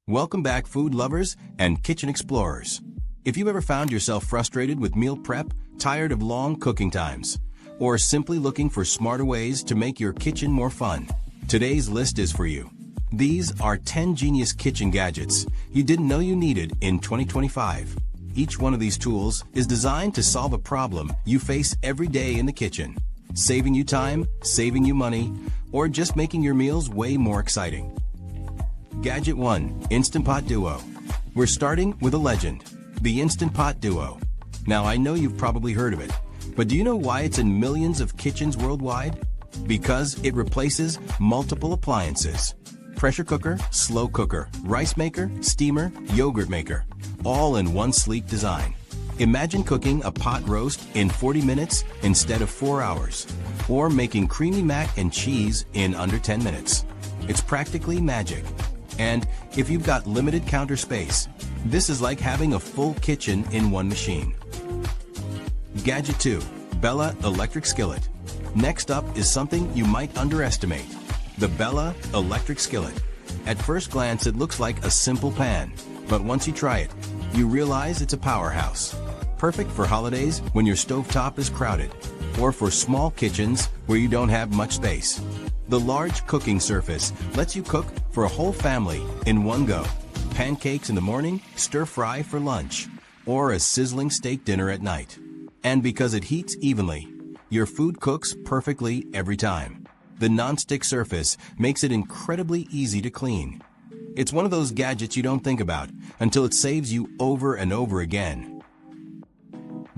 Welcome back, food lovers and kitchen explorers. If you've ever found yourself frustrated with meal prep, tired of long cooking times, or simply looking for smarter ways to make your kitchen more fun, today's list is for you. These are 10 genius kitchen gadgets you didn't know you needed in 2025. Each one of these tools is designed to solve a problem you face every day in the kitchen, saving you time, saving you money, or just making your meals way more exciting. Gadget 1. Instant Pot Duo. We're starting with a legend, the Instant Pot Duo. Now, I know you've probably heard of it, but do you know why it's in millions of kitchens worldwide? Because it replaces multiple appliances. Pressure cooker, slow cooker, rice maker, steamer, yogurt maker, all in one sleek design. Imagine cooking a pot roast in 40 minutes instead of 4 hours, or making creamy mac and cheese in under 10 minutes. It's practically magic. And if you've got limited counter space, this is like having a full kitchen in one machine. Gadget 2. Bella Electric Skillet. Next up is something you might underestimate. The Bella Electric Skillet. At first glance, it looks like a simple pan, but once you try it, you realize it's a powerhouse. Perfect for holidays when your stovetop is crowded, or for small kitchens where you don't have much space. The large cooking surface lets you cook for a whole family in one go. Pancakes in the morning, stir fry for lunch, or a sizzling steak dinner at night. And because it heats evenly, your food cooks perfectly every time. The non-stick surface makes it incredibly easy to clean. It's one of those gadgets you don't think about until it saves you over and over again.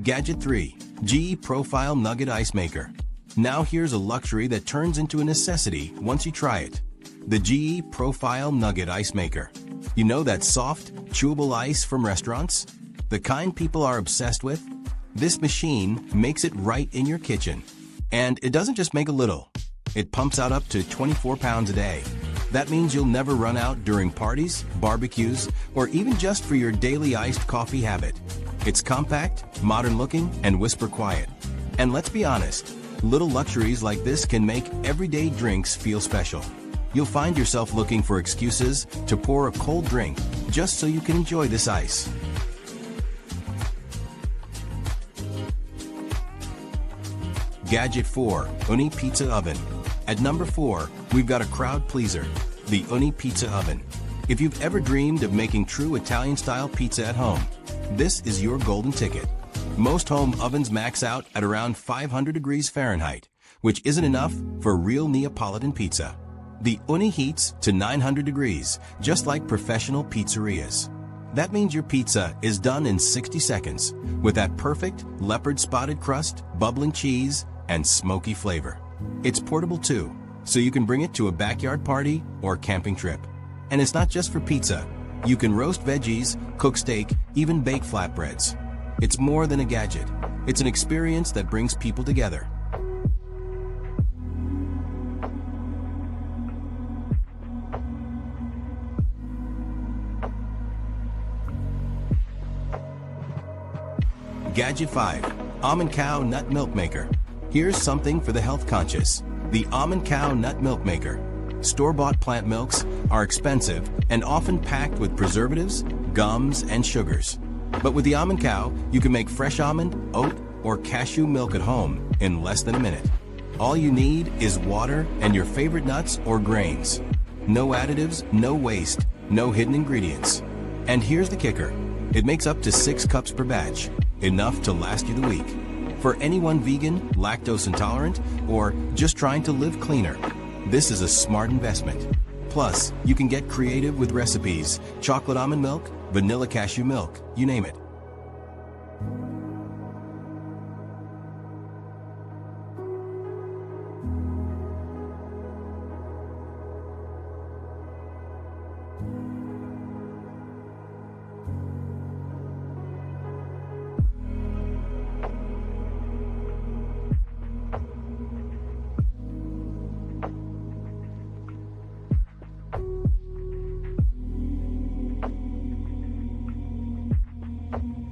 Gadget 3. GE Profile Nugget Ice Maker. Now here's a luxury that turns into a necessity once you try it. The GE Profile Nugget Ice Maker. You know that soft, chewable ice from restaurants? The kind people are obsessed with? This machine makes it right in your kitchen. And it doesn't just make a little. It pumps out up to 24 pounds a day. That means you'll never run out during parties, barbecues, or even just for your daily iced coffee habit. It's compact, modern looking, and whisper quiet. And let's be honest, little luxuries like this can make everyday drinks feel special. You'll find yourself looking for excuses to pour a cold drink just so you can enjoy this ice. Gadget 4. Uni Pizza Oven. At number 4, we've got a crowd pleaser, the Uni Pizza Oven. If you've ever dreamed of making true Italian-style pizza at home, this is your golden ticket. Most home ovens max out at around 500 degrees Fahrenheit, which isn't enough for real Neapolitan pizza. The Uni heats to 900 degrees, just like professional pizzerias. That means your pizza is done in 60 seconds, with that perfect leopard-spotted crust, bubbling cheese, and smoky flavor. It's portable too, so you can bring it to a backyard party or camping trip. And it's not just for pizza. You can roast veggies, cook steak, even bake flatbreads. It's more than a gadget. It's an experience that brings people together. Gadget 5. Almond Cow Nut Milk Maker. Here's something for the health conscious. The Almond Cow Nut Milk Maker. Store-bought plant milks are expensive and often packed with preservatives, gums, and sugars. But with the Almond Cow, you can make fresh almond, oat, or cashew milk at home in less than a minute. All you need is water and your favorite nuts or grains. No additives, no waste, no hidden ingredients. And here's the kicker. It makes up to 6 cups per batch, enough to last you the week. For anyone vegan, lactose intolerant, or just trying to live cleaner, this is a smart investment. Plus, you can get creative with recipes, chocolate almond milk, vanilla cashew milk, you name it.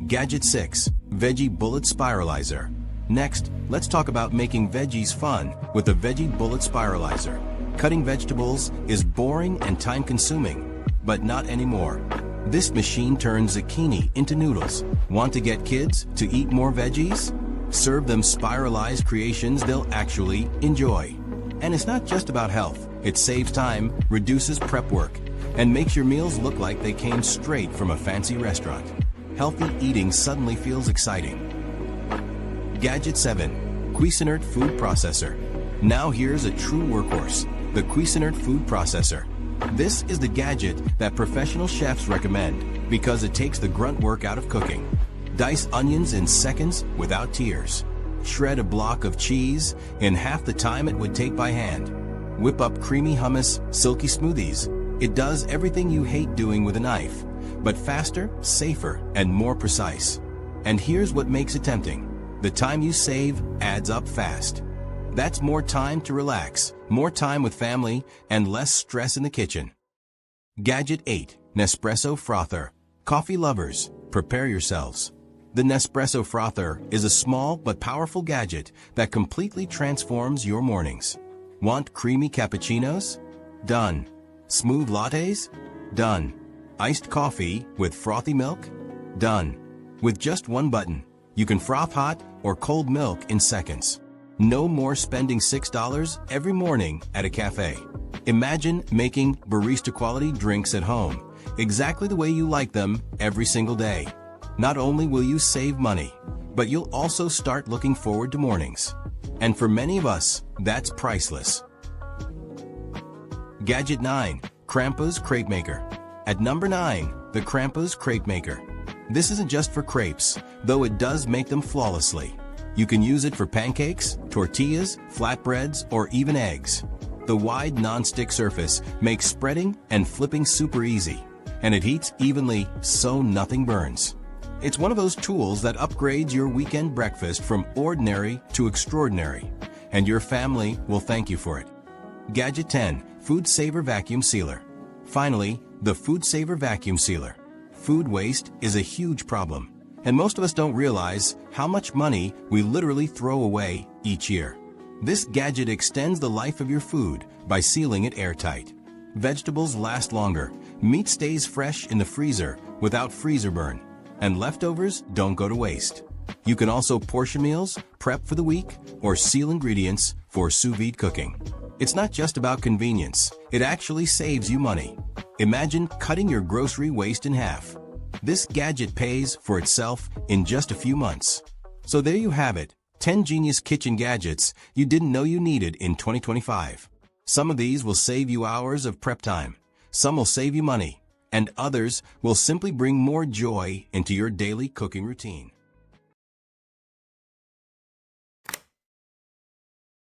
Gadget 6. Veggie Bullet Spiralizer. Next, let's talk about making veggies fun with the Veggie Bullet Spiralizer. Cutting vegetables is boring and time-consuming, But not anymore. This machine turns zucchini into noodles. Want to get kids to eat more veggies? Serve them spiralized creations they'll actually enjoy. And it's not just about health. It saves time, reduces prep work, and makes your meals look like they came straight from a fancy restaurant. Healthy eating suddenly feels exciting. Gadget 7. Cuisinart Food Processor. Now here's a true workhorse, the Cuisinart Food Processor. This is the gadget that professional chefs recommend because it takes the grunt work out of cooking. Dice onions in seconds without tears. Shred a block of cheese in half the time it would take by hand. Whip up creamy hummus, silky smoothies. It does everything you hate doing with a knife, but faster, safer, and more precise. And here's what makes it tempting. The time you save adds up fast. That's more time to relax, more time with family, and less stress in the kitchen. Gadget 8. Nespresso Frother. Coffee lovers, prepare yourselves. The Nespresso Frother is a small but powerful gadget that completely transforms your mornings. Want creamy cappuccinos? Done. Smooth lattes? Done. Iced coffee with frothy milk? Done. With just one button, you can froth hot or cold milk in seconds. No more spending $6 every morning at a cafe. Imagine making barista-quality drinks at home, exactly the way you like them every single day. Not only will you save money, but you'll also start looking forward to mornings. And for many of us, that's priceless. Gadget 9. Krampouz Crepe Maker. At number 9, the Krampouz Crepe Maker. This isn't just for crepes, though it does make them flawlessly. You can use it for pancakes, tortillas, flatbreads, or even eggs. The wide non-stick surface makes spreading and flipping super easy, and it heats evenly so nothing burns. It's one of those tools that upgrades your weekend breakfast from ordinary to extraordinary, and your family will thank you for it. Gadget 10. FoodSaver Vacuum Sealer. Finally, the FoodSaver Vacuum Sealer. Food waste is a huge problem, and most of us don't realize how much money we literally throw away each year. This gadget extends the life of your food by sealing it airtight. Vegetables last longer, meat stays fresh in the freezer without freezer burn, and leftovers don't go to waste. You can also portion meals, prep for the week, or seal ingredients for sous vide cooking. It's not just about convenience, it actually saves you money. Imagine cutting your grocery waste in half. This gadget pays for itself in just a few months. So there you have it, 10 genius kitchen gadgets you didn't know you needed in 2025. Some of these will save you hours of prep time, some will save you money, and others will simply bring more joy into your daily cooking routine.